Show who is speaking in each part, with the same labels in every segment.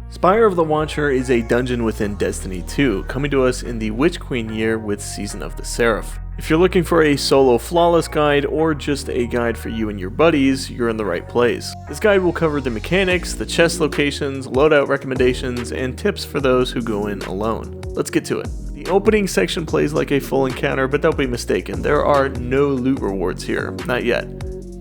Speaker 1: Spire of the Watcher is a dungeon within Destiny 2, coming to us in the Witch Queen year with Season of the Seraph. If you're looking for a solo flawless guide or just a guide for you and your buddies, you're in the right place. This guide will cover the mechanics, the chest locations, loadout recommendations, and tips for those who go in alone. Let's get to it. The opening section plays like a full encounter, but don't be mistaken, there are no loot rewards here, not yet.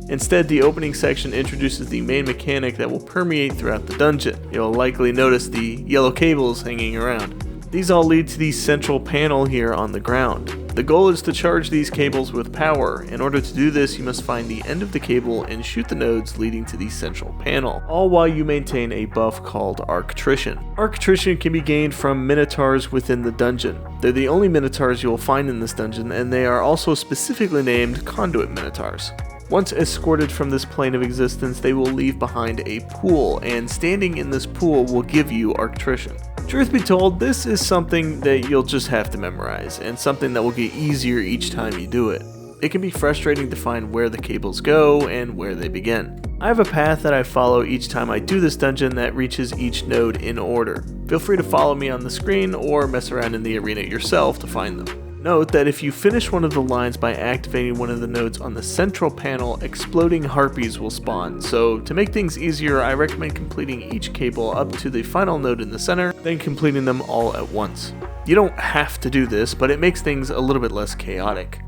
Speaker 1: Instead, the opening section introduces the main mechanic that will permeate throughout the dungeon. You'll likely notice the yellow cables hanging around. These all lead to the central panel here on the ground. The goal is to charge these cables with power. In order to do this, you must find the end of the cable and shoot the nodes leading to the central panel, all while you maintain a buff called Arctrition. Arctrition can be gained from minotaurs within the dungeon. They're the only minotaurs you will find in this dungeon, and they are also specifically named conduit minotaurs. Once escorted from this plane of existence, they will leave behind a pool, and standing in this pool will give you Arctrition. Truth be told, this is something that you'll just have to memorize, and something that will get easier each time you do it. It can be frustrating to find where the cables go and where they begin. I have a path that I follow each time I do this dungeon that reaches each node in order. Feel free to follow me on the screen or mess around in the arena yourself to find them. Note that if you finish one of the lines by activating one of the nodes on the central panel, exploding harpies will spawn, so to make things easier, I recommend completing each cable up to the final node in the center, then completing them all at once. You don't have to do this, but it makes things a little bit less chaotic.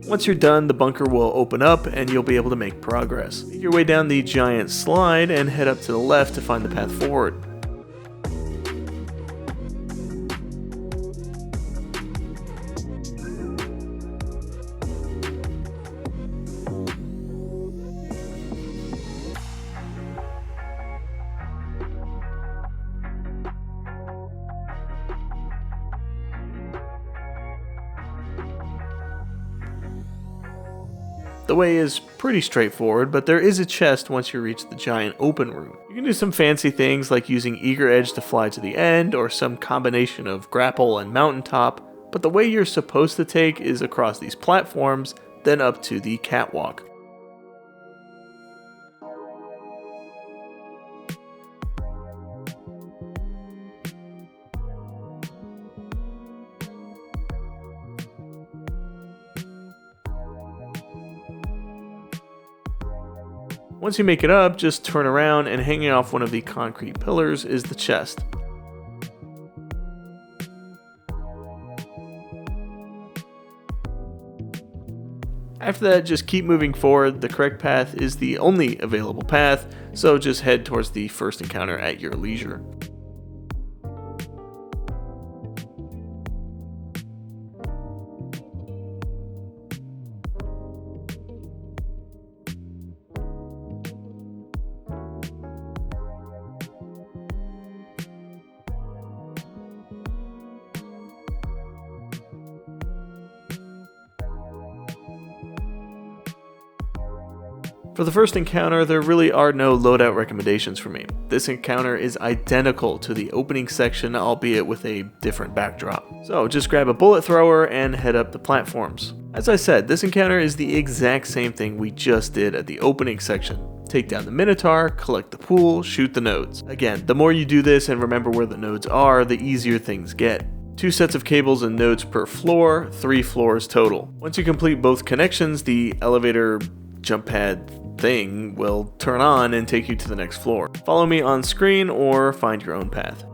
Speaker 1: Once you're done, the bunker will open up and you'll be able to make progress. Make your way down the giant slide and head up to the left to find the path forward. The way is pretty straightforward, but there is a chest once you reach the giant open room. You can do some fancy things like using Eager Edge to fly to the end, or some combination of grapple and mountaintop, but the way you're supposed to take is across these platforms, then up to the catwalk. Once you make it up, just turn around and hanging off one of the concrete pillars is the chest. After that, just keep moving forward. The correct path is the only available path, so just head towards the first encounter at your leisure. For the first encounter, there really are no loadout recommendations for me. This encounter is identical to the opening section, albeit with a different backdrop. So just grab a bullet thrower and head up the platforms. As I said, this encounter is the exact same thing we just did at the opening section. Take down the Minotaur, collect the pool, shoot the nodes. Again, the more you do this and remember where the nodes are, the easier things get. 2 sets of cables and nodes per floor, 3 floors total. Once you complete both connections, the elevator jump pad thing will turn on and take you to the next floor. Follow me on screen or find your own path.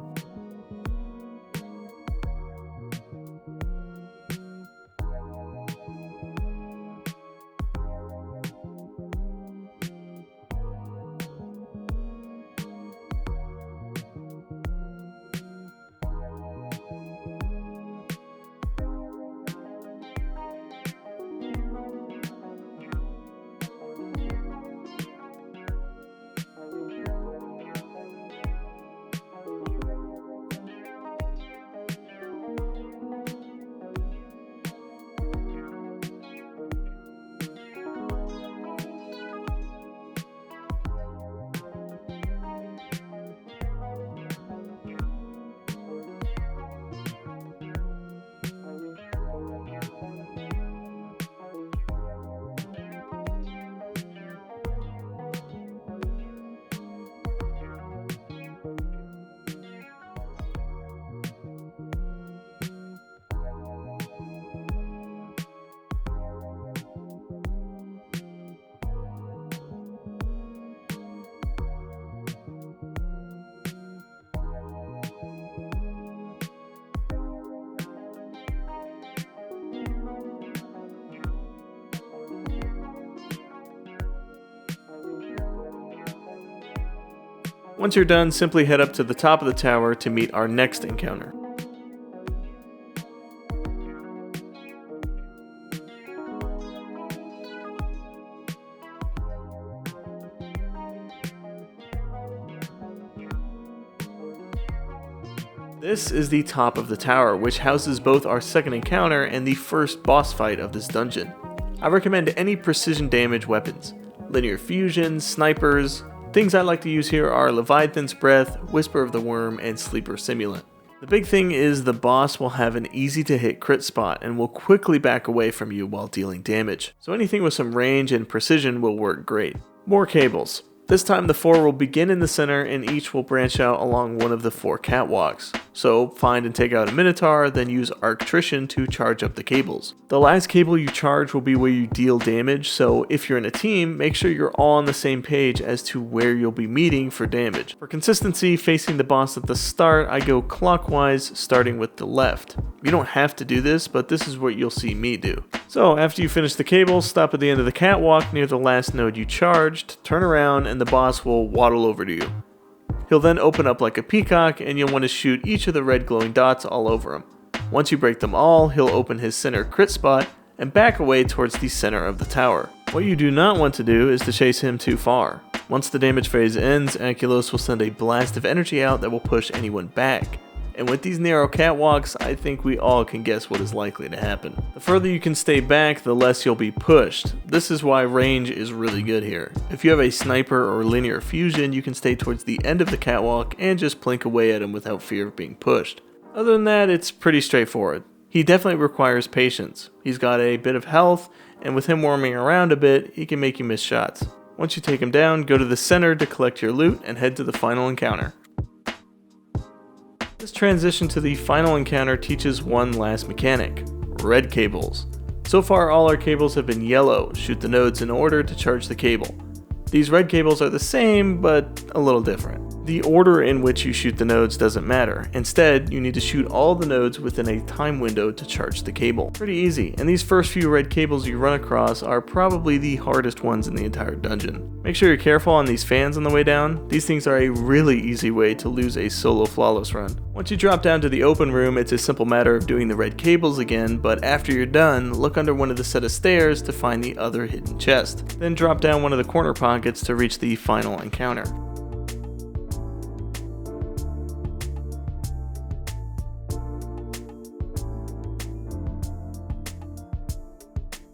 Speaker 1: Once you're done, simply head up to the top of the tower to meet our next encounter. This is the top of the tower, which houses both our second encounter and the first boss fight of this dungeon. I recommend any precision damage weapons. Linear fusion, snipers. Things I like to use here are Leviathan's Breath, Whisper of the Worm, and Sleeper Simulant. The big thing is the boss will have an easy to hit crit spot and will quickly back away from you while dealing damage. So anything with some range and precision will work great. More cables. This time the 4 will begin in the center and each will branch out along one of the 4 catwalks. So find and take out a Minotaur, then use Arctrician to charge up the cables. The last cable you charge will be where you deal damage, so if you're in a team, make sure you're all on the same page as to where you'll be meeting for damage. For consistency, facing the boss at the start, I go clockwise, starting with the left. You don't have to do this, but this is what you'll see me do. So after you finish the cable, stop at the end of the catwalk near the last node you charged, turn around, and the boss will waddle over to you. He'll then open up like a peacock, and you'll want to shoot each of the red glowing dots all over him. Once you break them all, he'll open his center crit spot and back away towards the center of the tower. What you do not want to do is to chase him too far. Once the damage phase ends, Ankylos will send a blast of energy out that will push anyone back. And with these narrow catwalks, I think we all can guess what is likely to happen. The further you can stay back, the less you'll be pushed. This is why range is really good here. If you have a sniper or linear fusion, you can stay towards the end of the catwalk and just plink away at him without fear of being pushed. Other than that, it's pretty straightforward. He definitely requires patience. He's got a bit of health, and with him warming around a bit, he can make you miss shots. Once you take him down, go to the center to collect your loot and head to the final encounter. This transition to the final encounter teaches one last mechanic: red cables. So far all our cables have been yellow. Shoot the nodes in order to charge the cable. These red cables are the same, but a little different. The order in which you shoot the nodes doesn't matter. Instead, you need to shoot all the nodes within a time window to charge the cable. Pretty easy, and these first few red cables you run across are probably the hardest ones in the entire dungeon. Make sure you're careful on these fans on the way down. These things are a really easy way to lose a solo flawless run. Once you drop down to the open room, it's a simple matter of doing the red cables again, but after you're done, look under one of the set of stairs to find the other hidden chest. Then drop down one of the corner pockets to reach the final encounter.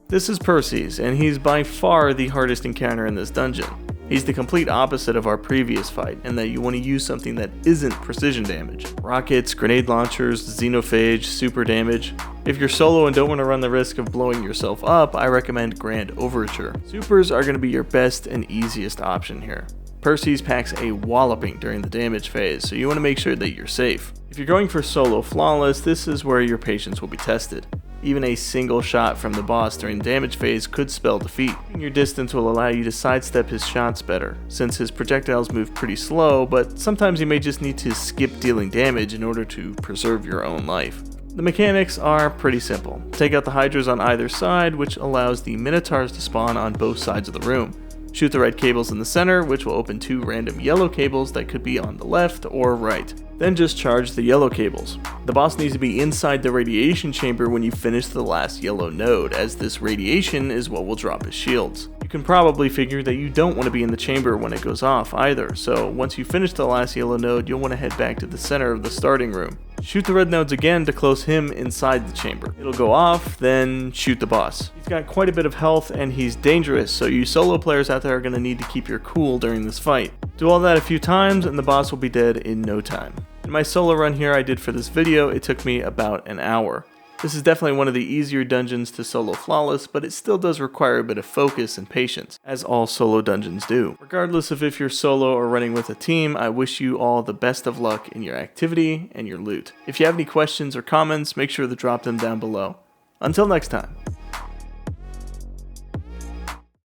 Speaker 1: This is Perseus, and he's by far the hardest encounter in this dungeon. He's the complete opposite of our previous fight, in that you want to use something that isn't precision damage. Rockets, grenade launchers, xenophage, super damage. If you're solo and don't want to run the risk of blowing yourself up, I recommend Grand Overture. Supers are going to be your best and easiest option here. Perseus packs a walloping during the damage phase, so you want to make sure that you're safe. If you're going for solo flawless, this is where your patience will be tested. Even a single shot from the boss during the damage phase could spell defeat. Your distance will allow you to sidestep his shots better, since his projectiles move pretty slow, but sometimes you may just need to skip dealing damage in order to preserve your own life. The mechanics are pretty simple. Take out the hydras on either side, which allows the minotaurs to spawn on both sides of the room. Shoot the red cables in the center, which will open 2 random yellow cables that could be on the left or right. Then just charge the yellow cables. The boss needs to be inside the radiation chamber when you finish the last yellow node, as this radiation is what will drop his shields. You can probably figure that you don't want to be in the chamber when it goes off either, so once you finish the last yellow node, you'll want to head back to the center of the starting room. Shoot the red nodes again to close him inside the chamber. It'll go off, then shoot the boss. He's got quite a bit of health and he's dangerous, so you solo players out there are going to need to keep your cool during this fight. Do all that a few times and the boss will be dead in no time. In my solo run here I did for this video, it took me about an hour. This is definitely one of the easier dungeons to solo flawless, but it still does require a bit of focus and patience, as all solo dungeons do. Regardless of if you're solo or running with a team, I wish you all the best of luck in your activity and your loot. If you have any questions or comments, make sure to drop them down below. Until next time.